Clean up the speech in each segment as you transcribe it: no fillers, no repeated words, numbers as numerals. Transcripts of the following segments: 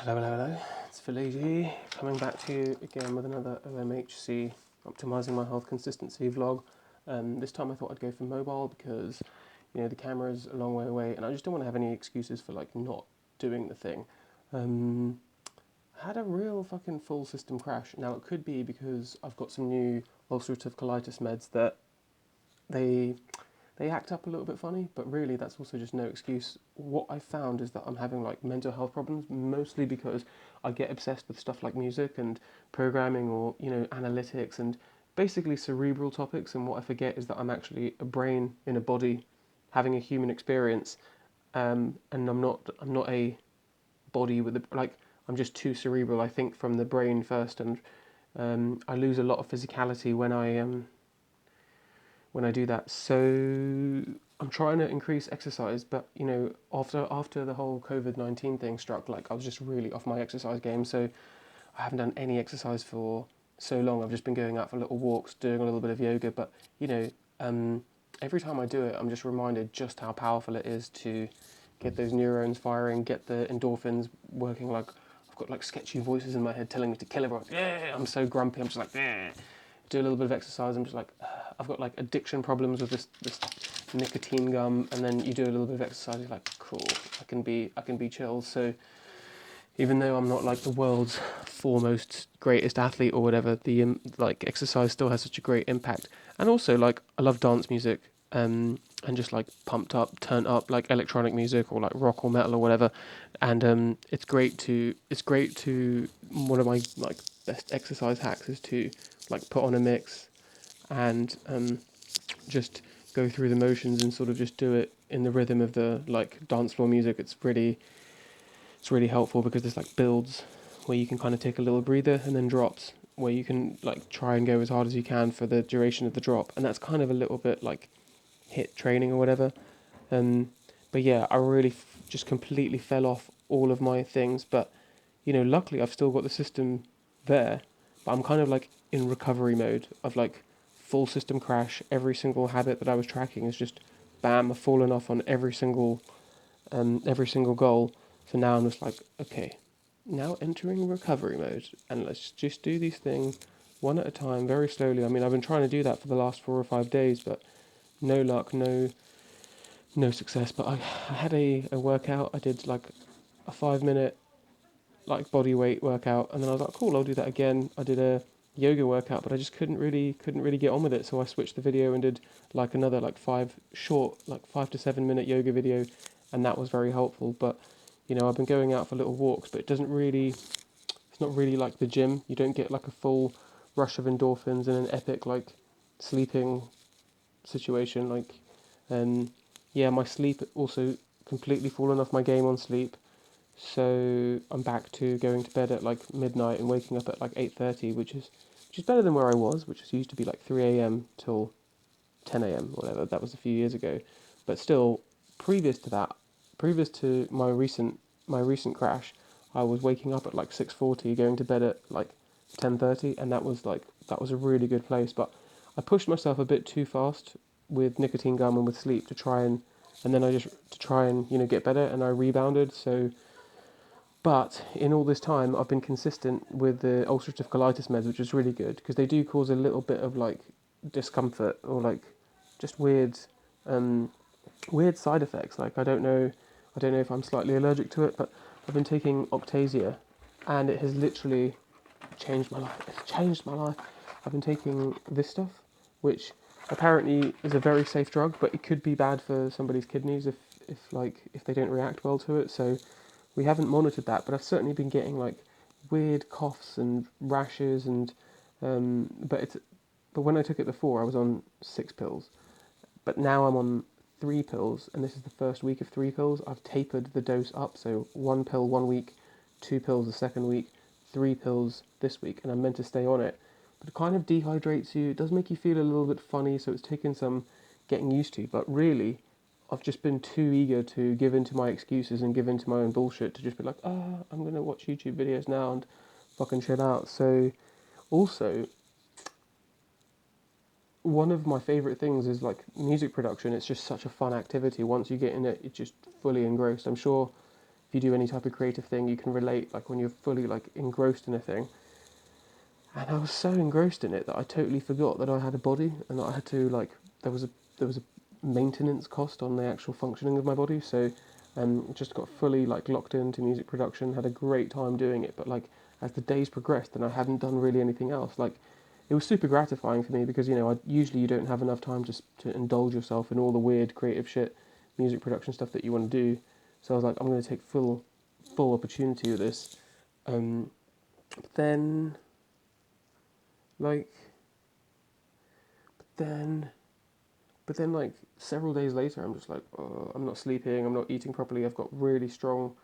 Hello, hello, hello. It's Felici coming back to you again with another OMHC optimizing my health consistency vlog. This time I thought I'd go for mobile because the camera's a long way away and I just don't want to have any excuses for like not doing the thing. I had a real fucking full system crash. Now it could be because I've got some new ulcerative colitis meds that they act up a little bit funny, but really that's also just no excuse. What I found is that I'm having like mental health problems, mostly because I get obsessed with stuff like music and programming or, analytics and basically cerebral topics. And what I forget is that I'm actually a brain in a body having a human experience. And I'm not a body with I'm just too cerebral. I think from the brain first, and I lose a lot of physicality when I do that. So I'm trying to increase exercise, but after the whole COVID-19 thing struck, I was just really off my exercise game. So I haven't done any exercise for so long. I've just been going out for little walks, doing a little bit of yoga, but every time I do it, I'm just reminded just how powerful it is to get those neurons firing, get the endorphins working. I've got sketchy voices in my head telling me to kill everyone. Yeah, I'm so grumpy. I'm just like, yeah. Do a little bit of exercise. I'm just like, I've got addiction problems with this nicotine gum, and then you do a little bit of exercise. You're like, cool, I can be chill. So even though I'm not the world's foremost greatest athlete or whatever, the exercise still has such a great impact. And also I love dance music, and just pumped up, turned up electronic music or rock or metal or whatever. And it's great to one of my best exercise hacks is to put on a mix and just go through the motions and sort of just do it in the rhythm of the dance floor music. It's really helpful because there's builds where you can kind of take a little breather and then drops where you can try and go as hard as you can for the duration of the drop, and that's kind of a little bit hit training or whatever. But yeah, I really just completely fell off all of my things, but luckily I've still got the system there, but I'm kind of in recovery mode of full system crash. Every single habit that I was tracking is just bam, I've fallen off on every single goal. So now I'm just okay, now entering recovery mode, and let's just do these things one at a time, very slowly. I mean, I've been trying to do that for the last 4 or 5 days, but no luck, no success. But I had a workout. I did a 5-minute body weight workout, and then I was like, cool, I'll do that again. I did a yoga workout, but I just couldn't really get on with it. So I switched the video and did another 5 to 7 minute yoga video, and that was very helpful. But I've been going out for little walks, but it's not really like the gym. You don't get a full rush of endorphins and an epic sleeping situation. Yeah, my sleep also completely fallen off my game on sleep. So I'm back to going to bed at midnight and waking up at 8:30, which is better than where I was, which used to be 3 a.m. till 10 a.m. or whatever. That was a few years ago, but still, previous to my recent crash, I was waking up at 6:40, going to bed at 10:30, and that was a really good place. But I pushed myself a bit too fast with nicotine gum and with sleep to try and get better, and I rebounded. So, but in all this time, I've been consistent with the ulcerative colitis meds, which is really good because they do cause a little bit of discomfort or just weird side effects. I don't know if I'm slightly allergic to it, but I've been taking Octasia, and it has literally changed my life. It's changed my life. I've been taking this stuff, which apparently is a very safe drug, but it could be bad for somebody's kidneys if they don't react well to it. So we haven't monitored that, but I've certainly been getting weird coughs and rashes, and but when I took it before, I was on 6 pills, but now I'm on 3 pills, and this is the first week of 3 pills. I've tapered the dose up, so 1 pill 1 week, 2 pills the second week, 3 pills this week, and I'm meant to stay on it. But it kind of dehydrates you. It does make you feel a little bit funny, so it's taken some getting used to. But really, I've just been too eager to give in to my excuses and give in to my own bullshit to just be I'm going to watch YouTube videos now and fucking chill out. So, also, one of my favourite things is music production. It's just such a fun activity. Once you get in it, it's just fully engrossed. I'm sure if you do any type of creative thing, you can relate, like when you're fully like engrossed in a thing. And I was so engrossed in it that I totally forgot that I had a body and that I had to like there was a maintenance cost on the actual functioning of my body. So just got fully like locked into music production, had a great time doing it. But like as the days progressed and I hadn't done really anything else, like it was super gratifying for me because usually you don't have enough time just to indulge yourself in all the weird creative shit, music production stuff that you want to do. So I was like, I'm going to take full opportunity of this. But then like then but then like several days later I'm just like, oh, I'm not sleeping, I'm not eating properly, I've got really strong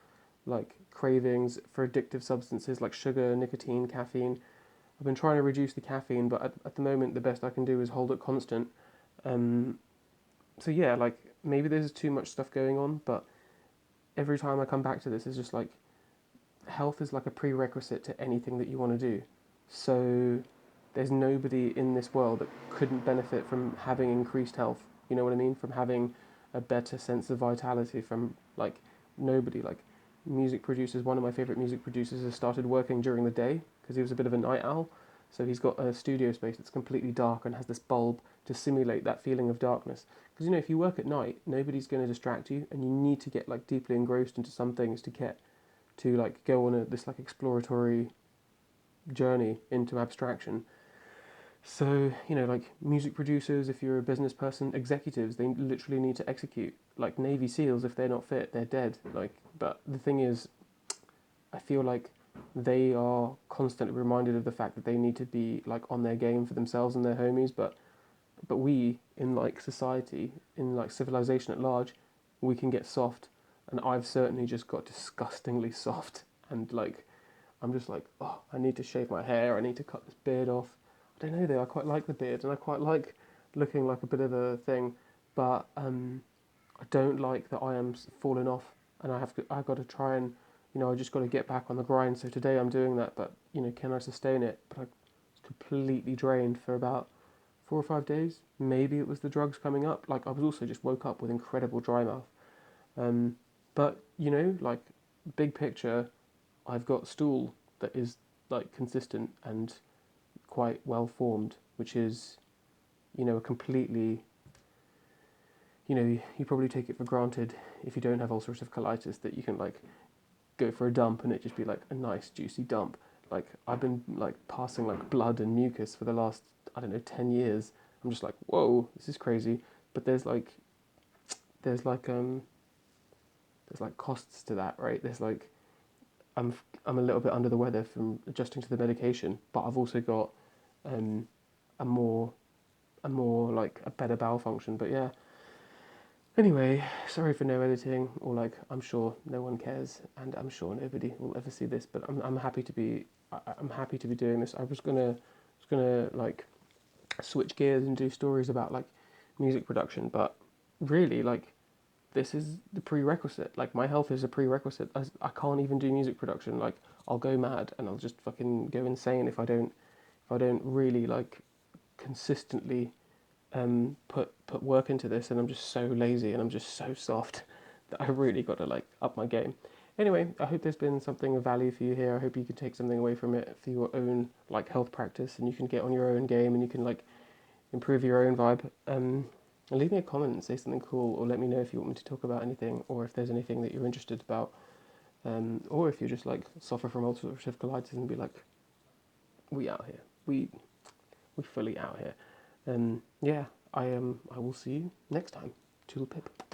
like cravings for addictive substances like sugar, nicotine, caffeine. I've been trying to reduce the caffeine, but at the moment the best I can do is hold it constant. um, so yeah, like maybe there's too much stuff going on, but every time I come back to this, it's just like health is like a prerequisite to anything that you want to do. So there's nobody in this world that couldn't benefit from having increased health. You know what I mean? From having a better sense of vitality. From like nobody, like music producers. One of my favorite music producers has started working during the day because he was a bit of a night owl. So he's got a studio space that's completely dark and has this bulb to simulate that feeling of darkness. Because if you work at night, nobody's going to distract you, and you need to get like deeply engrossed into some things to like go on this like exploratory journey into abstraction. So, like music producers, if you're a business person, executives, they literally need to execute. Like Navy SEALs, if they're not fit, they're dead. Like, but the thing is, I feel like they are constantly reminded of the fact that they need to be like on their game for themselves and their homies. But we in like society, in like civilization at large, we can get soft, and I've certainly just got disgustingly soft, and like I'm just like, oh, I need to shave my hair, I need to cut this beard off. I don't know though, I quite like the beard and I quite like looking like a bit of a thing, but I don't like that I am falling off, and I got to try and I just got to get back on the grind. So today I'm doing that, but can I sustain it? But I was completely drained for about 4 or 5 days. Maybe it was the drugs coming up. Like I was also just woke up with incredible dry mouth. Um, but like big picture, I've got stool that is like consistent and quite well formed, which is a completely you probably take it for granted if you don't have ulcerative colitis that you can like go for a dump and it just be like a nice juicy dump. Like I've been like passing like blood and mucus for the last, I don't know, 10 years. I'm just like, whoa, this is crazy. But there's like there's like costs to that, right? There's like I'm I'm a little bit under the weather from adjusting to the medication, but I've also got um a more like a better bowel function. But yeah, anyway, sorry for no editing, or like I'm sure no one cares, and I'm sure nobody will ever see this. But I'm happy to be I'm happy to be doing this. I was gonna like switch gears and do stories about like music production, but really like this is the prerequisite. Like my health is a prerequisite. I can't even do music production. Like I'll go mad and I'll just fucking go insane if I don't really like consistently put work into this, and I'm just so lazy and I'm just so soft that I really got to like up my game. Anyway, I hope there's been something of value for you here. I hope you can take something away from it for your own like health practice, and you can get on your own game and you can like improve your own vibe. And leave me a comment and say something cool, or let me know if you want me to talk about anything, or if there's anything that you're interested about, or if you just like suffer from ulcerative colitis and be like, we out here, we fully out here. Yeah, I will see you next time. Toodle pip.